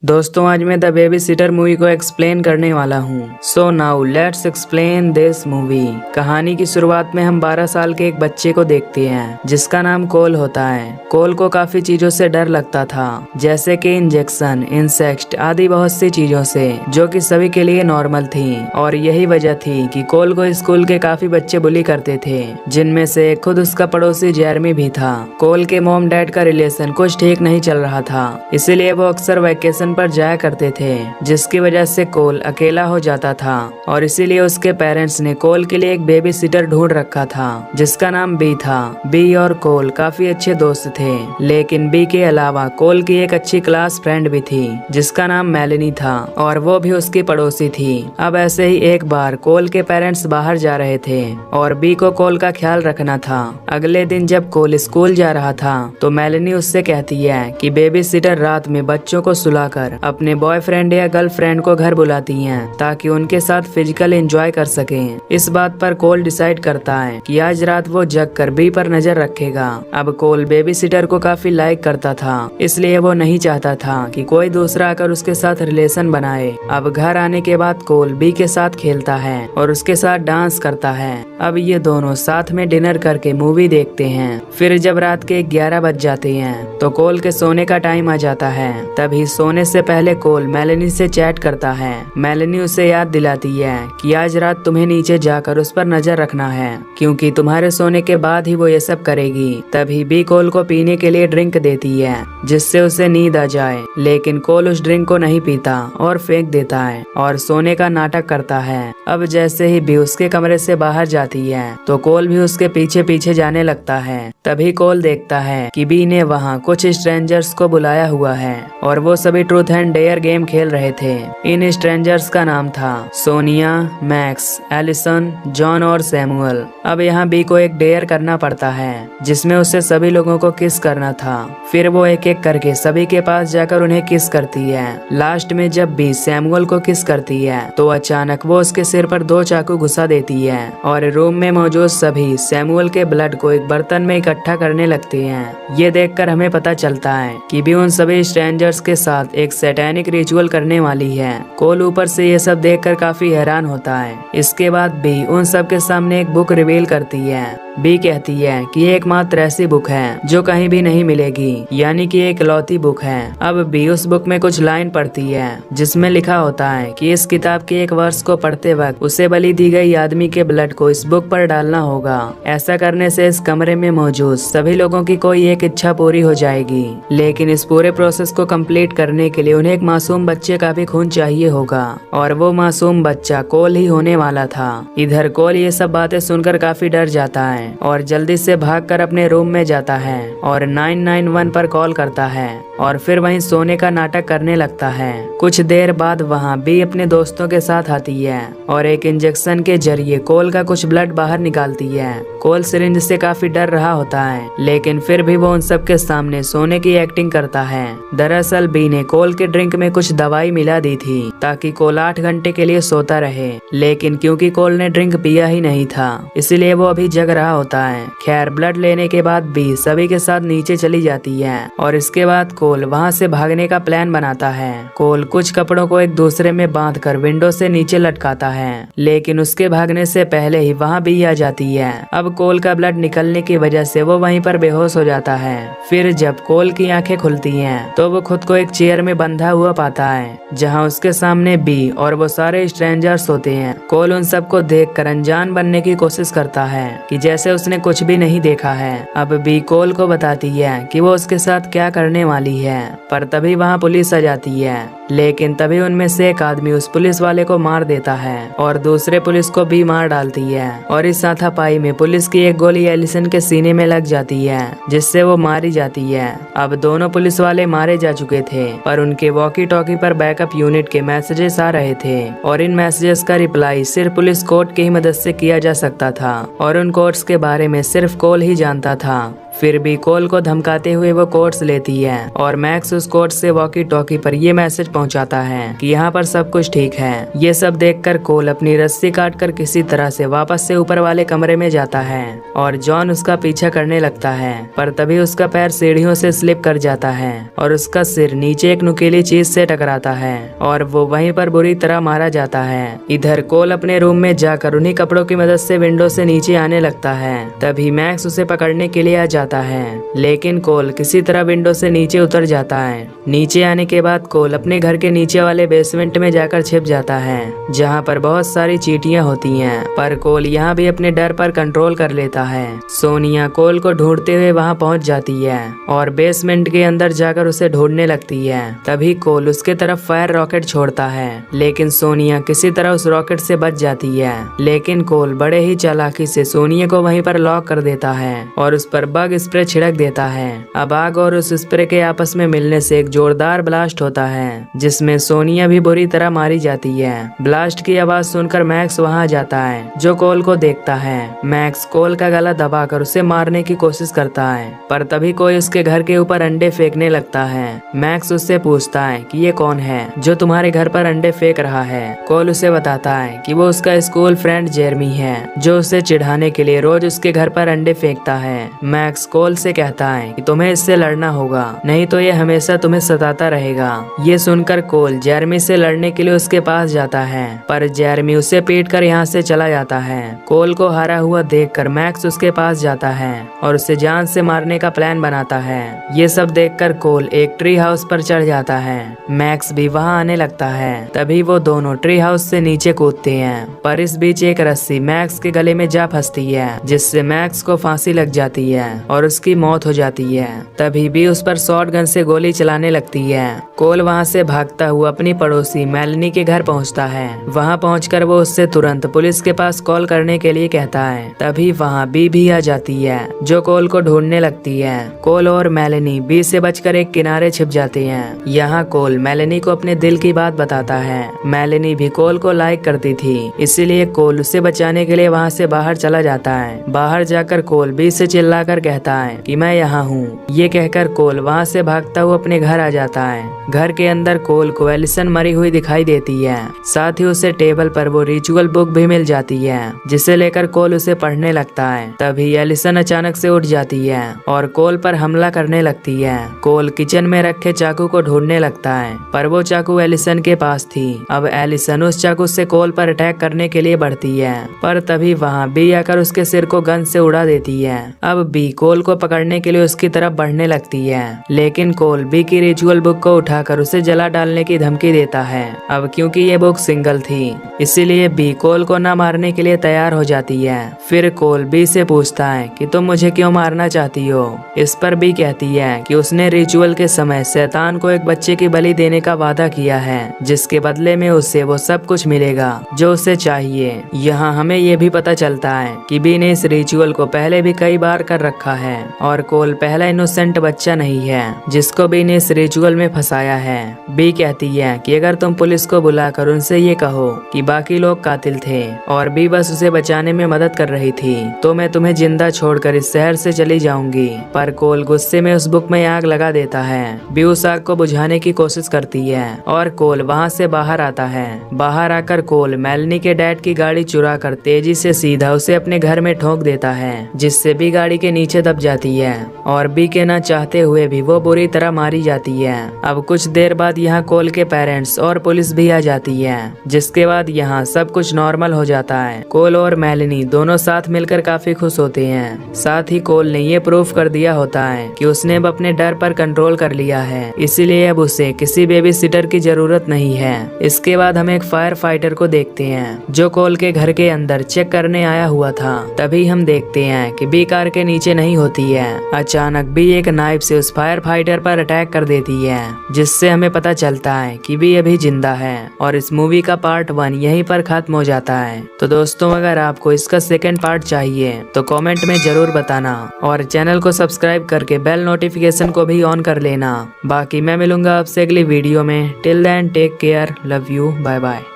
दोस्तों आज मैं द बेबी सिटर मूवी को एक्सप्लेन करने वाला हूँ। So now let's explain this movie. कहानी की शुरुआत में हम 12 साल के एक बच्चे को देखते हैं जिसका नाम कोल होता है। कोल को काफी चीजों से डर लगता था, जैसे कि इंजेक्शन, इंसेक्ट आदि बहुत सी चीजों से, जो कि सभी के लिए नॉर्मल थी। और यही वजह थी कि कोल को स्कूल के काफी बच्चे बुली करते थे, जिनमें से खुद उसका पड़ोसी जेरमी भी था। कोल के मॉम डैड का रिलेशन कुछ ठीक नहीं चल रहा था, इसीलिए वो अक्सर वैकेशन पर जाया करते थे, जिसकी वजह से कोल अकेला हो जाता था। और इसीलिए उसके पेरेंट्स ने कोल के लिए एक बेबी सिटर ढूंढ रखा था जिसका नाम बी था। बी और कोल काफी अच्छे दोस्त थे, लेकिन बी के अलावा कोल की एक अच्छी क्लास फ्रेंड भी थी जिसका नाम मेलेनी था, और वो भी उसकी पड़ोसी थी। अब ऐसे ही एक बार कोल के पेरेंट्स बाहर जा रहे थे और बी को कोल का ख्याल रखना था। अगले दिन जब कोल स्कूल जा रहा था तो मेलेनी उससे कहती है कि बेबी सिटर रात में बच्चों को सुलाकर अपने बॉयफ्रेंड या गर्लफ्रेंड को घर बुलाती हैं ताकि उनके साथ फिजिकल एंजॉय कर सकें। इस बात पर कोल डिसाइड करता है कि आज रात वो जग कर बी पर नजर रखेगा। अब कोल बेबी सिटर को काफी लाइक करता था, इसलिए वो नहीं चाहता था कि कोई दूसरा आकर उसके साथ रिलेशन बनाए। अब घर आने के बाद कोल बी के साथ खेलता है और उसके साथ डांस करता है। अब ये दोनों साथ में डिनर करके मूवी देखते हैं। फिर जब रात के 11 बज जाते हैं तो कोल के सोने का टाइम आ जाता है। तभी सोने से पहले कोल मेलेनी से चैट करता है। मेलेनी उसे याद दिलाती है कि आज रात तुम्हें नीचे जाकर उस पर नजर रखना है, क्योंकि तुम्हारे सोने के बाद ही वो ये सब करेगी। तभी बी कोल को पीने के लिए ड्रिंक देती है जिससे उसे नींद आ जाए, लेकिन कोल उस ड्रिंक को नहीं पीता और फेंक देता है और सोने का नाटक करता है। अब जैसे ही बी उसके कमरे से बाहर जाती है तो कोल भी उसके पीछे पीछे जाने लगता है। तभी कोल देखता है कि बी ने वहाँ कुछ स्ट्रेंजर्स को बुलाया हुआ है और वो सभी ट्रूथ एंड डेयर गेम खेल रहे थे। इन स्ट्रेंजर्स का नाम था सोनिया, मैक्स, एलिसन, जॉन और सैमुअल। अब यहाँ बी को एक डेयर करना पड़ता है जिसमें उसे सभी लोगों को किस करना था। फिर वो एक एक करके सभी के पास जाकर उन्हें किस करती है। लास्ट में जब बी सैमुअल को किस करती है तो अचानक वो उसके सिर पर 2 चाकू घुसा देती है और रूम में मौजूद सभी सैमुअल के ब्लड को एक बर्तन में इकट्ठा करने लगते हैं। ये देखकर हमें पता चलता है कि बी उन सभी स्ट्रेंजर्स के साथ एक सैटेनिक रिचुअल करने वाली है। कोल ऊपर से ये सब देखकर काफी हैरान होता है। इसके बाद बी उन सब के सामने एक बुक रिवील करती है। बी कहती है कि ये एकमात्र ऐसी बुक है जो कहीं भी नहीं मिलेगी, यानी कि एक इकलौती बुक है। अब बी उस बुक में कुछ लाइन पढ़ती है जिसमें लिखा होता है कि इस किताब के एक वर्ष को पढ़ते वक्त उसे बलि दी गई आदमी के ब्लड को इस बुक पर डालना होगा। ऐसा करने से इस कमरे में मौजूद सभी लोगों की कोई एक इच्छा पूरी हो जाएगी, लेकिन इस पूरे प्रोसेस को कंप्लीट करने के लिए उन्हें एक मासूम बच्चे का भी खून चाहिए होगा, और वो मासूम बच्चा कोल ही होने वाला था। इधर कोल ये सब बातें सुनकर काफी डर जाता है और जल्दी से भागकर अपने रूम में जाता है और 991 पर कॉल करता है और फिर वहीं सोने का नाटक करने लगता है। कुछ देर बाद वहां बी अपने दोस्तों के साथ आती है और एक इंजेक्शन के जरिए कोल का कुछ ब्लड बाहर निकालती है। कोल सिरिंज से काफी डर रहा होता है, लेकिन फिर भी वो उन सब के सामने सोने की एक्टिंग करता है। दरअसल बी ने कोल के ड्रिंक में कुछ दवाई मिला दी थी ताकि कोल 8 घंटे के लिए सोता रहे, लेकिन क्योंकि कोल ने ड्रिंक पिया ही नहीं था इसलिए वो अभी जग रहा होता है। खैर ब्लड लेने के बाद बी सभी के साथ नीचे चली जाती है और इसके बाद कोल वहाँ से भागने का प्लान बनाता है। कोल कुछ कपड़ों को एक दूसरे में बांधकर विंडो से नीचे लटकाता है, लेकिन उसके भागने से पहले ही वहाँ बी आ जाती है। अब कोल का ब्लड निकलने की वजह से वो वहीं पर बेहोश हो जाता है। फिर जब कोल की आंखें खुलती हैं तो वो खुद को एक चेयर में बंधा हुआ पाता है जहाँ उसके सामने बी और वो सारे स्ट्रेंजर्स होते हैं। कोल उन सबको देखकर अनजान बनने की कोशिश करता है कि जैसे उसने कुछ भी नहीं देखा है। अब बी कोल को बताती है कि वो उसके साथ क्या करने वाली है, पर तभी वहाँ पुलिस आ जाती है, लेकिन तभी उनमें से एक आदमी उस पुलिस वाले को मार देता है और दूसरे पुलिस को भी मार डालती है। और इस हाथापाई में पुलिस की एक गोली एलिसन के सीने में लग जाती है जिससे वो मारी जाती है। अब दोनों पुलिस वाले मारे जा चुके थे, पर उनके वॉकी टॉकी पर बैकअप यूनिट के मैसेजेस आ रहे थे और इन मैसेजेस का रिप्लाई सिर्फ पुलिस कोड की ही मदद से किया जा सकता था और उन कोड्स के बारे में सिर्फ कोल ही जानता था। फिर भी कोल को धमकाते हुए वो कोड्स लेती है और मैक्स उस कोड से वॉकी टॉकी पर ये मैसेज पहुंचाता है कि यहाँ पर सब कुछ ठीक है। ये सब देखकर कोल अपनी रस्सी काटकर किसी तरह से वापस से ऊपर वाले कमरे में जाता है और जॉन उसका पीछा करने लगता है, पर तभी उसका पैर सीढ़ियों से स्लिप कर जाता है और उसका सिर नीचे एक नुकीली चीज से टकराता है और वो वहीं पर बुरी तरह मारा जाता है। इधर कोल अपने रूम में जाकर उन्हीं कपड़ों की मदद से विंडो से नीचे आने लगता है। तभी मैक्स उसे पकड़ने के लिए आ जाता है, लेकिन कोल किसी तरह विंडो से नीचे उतर जाता है। नीचे आने के बाद कोल अपने घर के नीचे वाले बेसमेंट में जाकर छिप जाता है, जहाँ पर बहुत सारी चींटियां होती हैं, पर कोल यहाँ भी अपने डर पर कंट्रोल कर लेता है। सोनिया कोल को ढूंढते हुए वहाँ पहुँच जाती है और बेसमेंट के अंदर जाकर उसे ढूंढने लगती है। तभी कोल उसके तरफ फायर रॉकेट छोड़ता है, लेकिन सोनिया किसी तरह उस रॉकेट से बच जाती है। लेकिन कोल बड़े ही चालाकी से सोनिया को वहीं पर लॉक कर देता है और उस पर बग स्प्रे छिड़क देता है। अब आग और उस स्प्रे के आपस में मिलने से एक जोरदार ब्लास्ट होता है, जिसमें सोनिया भी बुरी तरह मारी जाती है। ब्लास्ट की आवाज सुनकर मैक्स वहां जाता है, जो कोल को देखता है। मैक्स कोल का गला दबाकर उसे मारने की कोशिश करता है, पर तभी कोई उसके घर के ऊपर अंडे फेंकने लगता है। मैक्स उससे पूछता है कि ये कौन है जो तुम्हारे घर पर अंडे फेंक रहा है। कोल उसे बताता है कि वो उसका स्कूल फ्रेंड जेरमी है, जो उसे चिढ़ाने के लिए रोज उसके घर पर अंडे फेंकता है। मैक्स कोल से कहता है कि तुम्हें इससे लड़ना होगा, नहीं तो ये हमेशा तुम्हें सताता रहेगा। ये सुनकर कोल जेरमी से लड़ने के लिए उसके पास जाता है, पर जेरमी उसे पीटकर यहाँ से चला जाता है। कोल को हारा हुआ देखकर मैक्स उसके पास जाता है और उसे जान से मारने का प्लान बनाता है। ये सब देखकर कोल एक ट्री हाउस पर चढ़ जाता है। मैक्स भी वहाँ आने लगता है। तभी वो दोनों ट्री हाउस से नीचे कूदते हैं, पर इस बीच एक रस्सी मैक्स के गले में जा फंसती है, जिससे मैक्स को फांसी लग जाती है और उसकी मौत हो जाती है। तभी भी उस पर शॉटगन से गोली चलाने लगती है। कोल वहाँ से भागता हुआ अपनी पड़ोसी मेलनी के घर पहुँचता है। वहाँ पहुंचकर वो उससे तुरंत पुलिस के पास कॉल करने के लिए कहता है। तभी वहाँ बी भी आ जाती है, जो कोल को ढूंढने लगती है। कोल और मेलनी बी से बचकर एक किनारे छिप जाते हैं। यहाँ कोल मेलनी को अपने दिल की बात बताता है। मेलनी भी कोल को लाइक करती थी, इसीलिए कोल उसे बचाने के लिए वहाँ से बाहर चला जाता है। बाहर जाकर कोल बी से चिल्लाकर कहता है कि मैं यहाँ हूँ। ये कहकर कोल वहाँ से भागता हुआ अपने घर आ जाता है। घर के अंदर कोल को एलिसन मरी हुई दिखाई देती है। साथ ही उसे टेबल पर वो रिचुअल बुक भी मिल जाती है, जिसे लेकर कोल उसे पढ़ने लगता है। तभी एलिसन अचानक से उठ जाती है और कोल पर हमला करने लगती है। कोल किचन में रखे चाकू को ढूंढने लगता है, पर वो चाकू एलिसन के पास थी। अब एलिसन उस चाकू से कोल पर अटैक करने के लिए बढ़ती है, पर तभी वहाँ बी आकर उसके सिर को गन से उड़ा देती है। अब बी कोल को पकड़ने के लिए उसकी तरफ बढ़ने लगती है, लेकिन कोल बी की रिचुअल बुक को उठाकर उसे जला डालने की धमकी देता है। अब क्योंकि ये बुक सिंगल थी, इसीलिए बी कोल को न मारने के लिए तैयार हो जाती है। फिर कोल बी से पूछता है कि तुम मुझे क्यों मारना चाहती हो। इस पर बी कहती है कि उसने रिचुअल के समय शैतान को एक बच्चे की बलि देने का वादा किया है, जिसके बदले में उसे वो सब कुछ मिलेगा जो उसे चाहिए। यहाँ हमें ये भी पता चलता है कि बी ने इस रिचुअल को पहले भी कई बार कर रखा है और कोल पहला इनोसेंट बच्चा नहीं है जिसको बी ने इस रिचुअल में फंसाया है। बी कहती है कि अगर तुम पुलिस को बुलाकर उनसे ये कहो कि बाकी लोग कातिल थे और बी बस उसे बचाने में मदद कर रही थी, तो मैं तुम्हें जिंदा छोड़कर इस शहर से चली जाऊंगी। पर कोल गुस्से में उस बुक में आग लगा देता है। बी उस आग को बुझाने की कोशिश करती है और कोल वहाँ से बाहर आता है। बाहर आकर कोल मेलनी के डैड की गाड़ी चुरा कर तेजी से सीधा उसे अपने घर में ठोक देता है, जिससे बी गाड़ी के नीचे दब जाती है और बी के न चाहते हुए भी वो बुरी तरह मारी जाती है। अब कुछ देर बाद यहाँ कोल के पेरेंट्स और पुलिस भी आ जाती है, जिसके बाद यहाँ सब कुछ नॉर्मल हो जाता है। कोल और मेलनी दोनों साथ मिलकर काफी खुश होते हैं। साथ ही कोल ने ये प्रूफ कर दिया होता है कि उसने अब अपने डर पर कंट्रोल कर लिया है, इसीलिए अब उसे किसी बेबी सिटर की जरूरत नहीं है। इसके बाद हम एक फायर फाइटर को देखते हैं, जो कोल के घर के अंदर चेक करने आया हुआ था। तभी हम देखते हैं कि बी कार के नीचे नहीं होती है। अचानक बी एक नाइफ से उस फायर फाइटर पर अटैक कर देती है, जिससे हमें पता चलता है कि बी अभी जिंदा है। और इस मूवी का पार्ट 1 यहीं पर खत्म हो जाता है। तो दोस्तों, अगर आपको इसका सेकंड पार्ट चाहिए तो कमेंट में जरूर बताना और चैनल को सब्सक्राइब करके बेल नोटिफिकेशन को भी ऑन कर लेना। बाकी मैं मिलूंगा आपसे अगली वीडियो में। Till then take care, love you, bye bye.